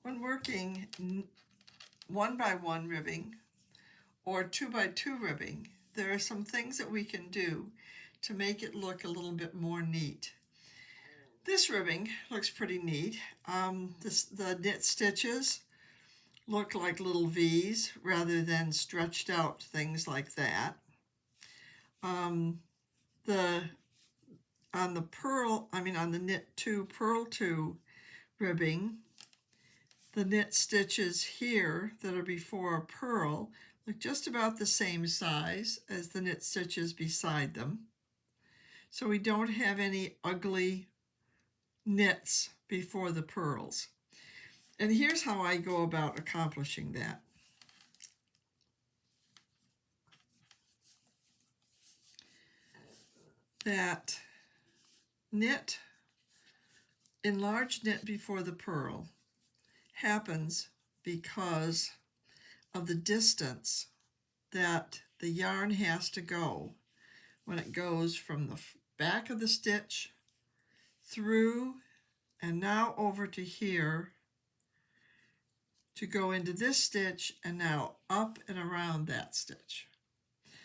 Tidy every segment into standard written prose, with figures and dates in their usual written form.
When working 1x1 ribbing or 2x2 ribbing, there are some things that we can do to make it look a little bit more neat. This ribbing looks pretty neat. The knit stitches look like little V's rather than stretched out things like that. On the knit 2 purl 2 ribbing, the knit stitches here that are before a purl look just about the same size as the knit stitches beside them. So we don't have any ugly knits before the purls. And here's how I go about accomplishing that. That enlarged knit before the purl happens because of the distance that the yarn has to go when it goes from the back of the stitch through and now over to here to go into this stitch and now up and around that stitch.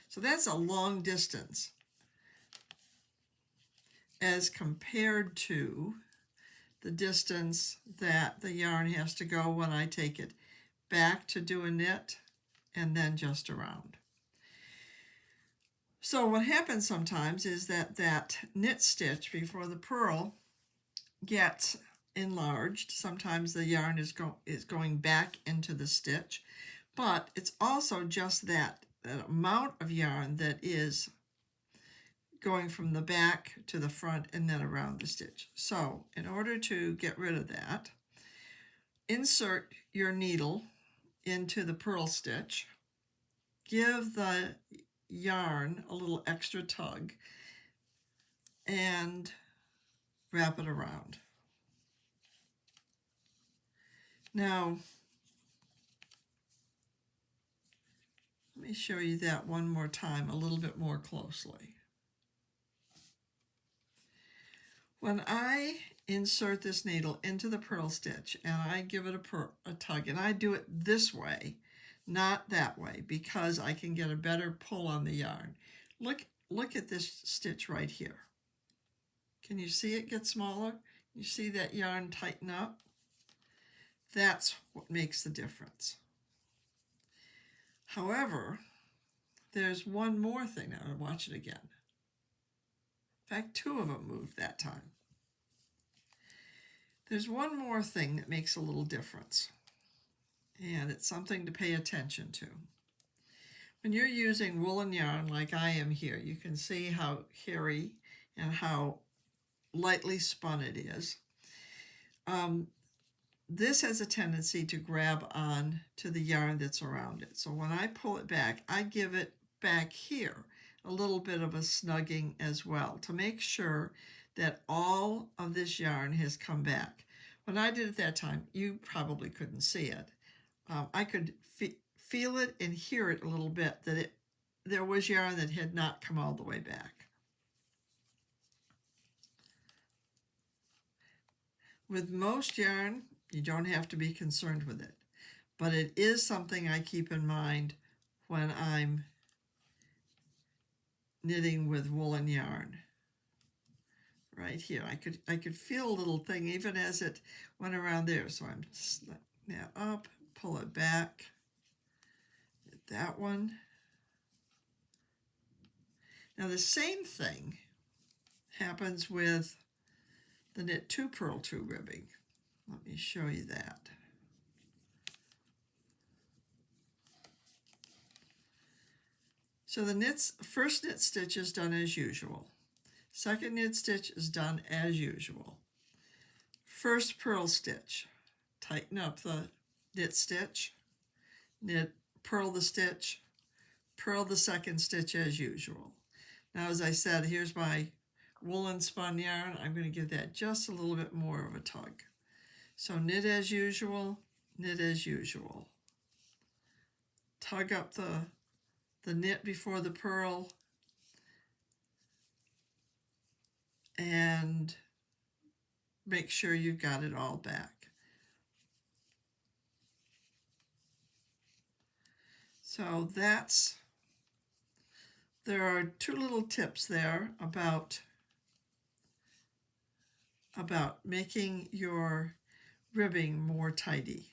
So that's a long distance as compared to the distance that the yarn has to go when I take it back to do a knit and then just around. So what happens sometimes is that knit stitch before the purl gets enlarged. Sometimes the yarn is going back into the stitch, but it's also just that amount of yarn that is going from the back to the front and then around the stitch. So in order to get rid of that, insert your needle into the purl stitch, give the yarn a little extra tug, and wrap it around. Now, let me show you that one more time a little bit more closely. When I insert this needle into the purl stitch and I give it a tug, and I do it this way, not that way, because I can get a better pull on the yarn. Look at this stitch right here. Can you see it get smaller? You see that yarn tighten up? That's what makes the difference. However, there's one more thing. Now I'll watch it again. In fact, two of them moved that time. There's one more thing that makes a little difference, and it's something to pay attention to. When you're using woolen yarn like I am here, you can see how hairy and how lightly spun it is. This has a tendency to grab on to the yarn that's around it. So when I pull it back, I give it back here a little bit of a snugging as well to make sure that all of this yarn has come back. When I did it that time, you probably couldn't see it. I could feel it and hear it a little bit, that there was yarn that had not come all the way back. With most yarn, you don't have to be concerned with it, but it is something I keep in mind when I'm knitting with woolen yarn. Right here, I could feel a little thing even as it went around there. So I'm sliding that up, pull it back, get that one. Now the same thing happens with the knit 2 purl 2 ribbing. Let me show you that. So the first knit stitch is done as usual. Second knit stitch is done as usual. First purl stitch, tighten up the knit stitch, purl the stitch, purl the second stitch as usual. Now, as I said, here's my woolen spun yarn. I'm going to give that just a little bit more of a tug. So knit as usual, knit as usual. Tug up the knit before the purl, and make sure you got it all back. So there are two little tips there about making your ribbing more tidy.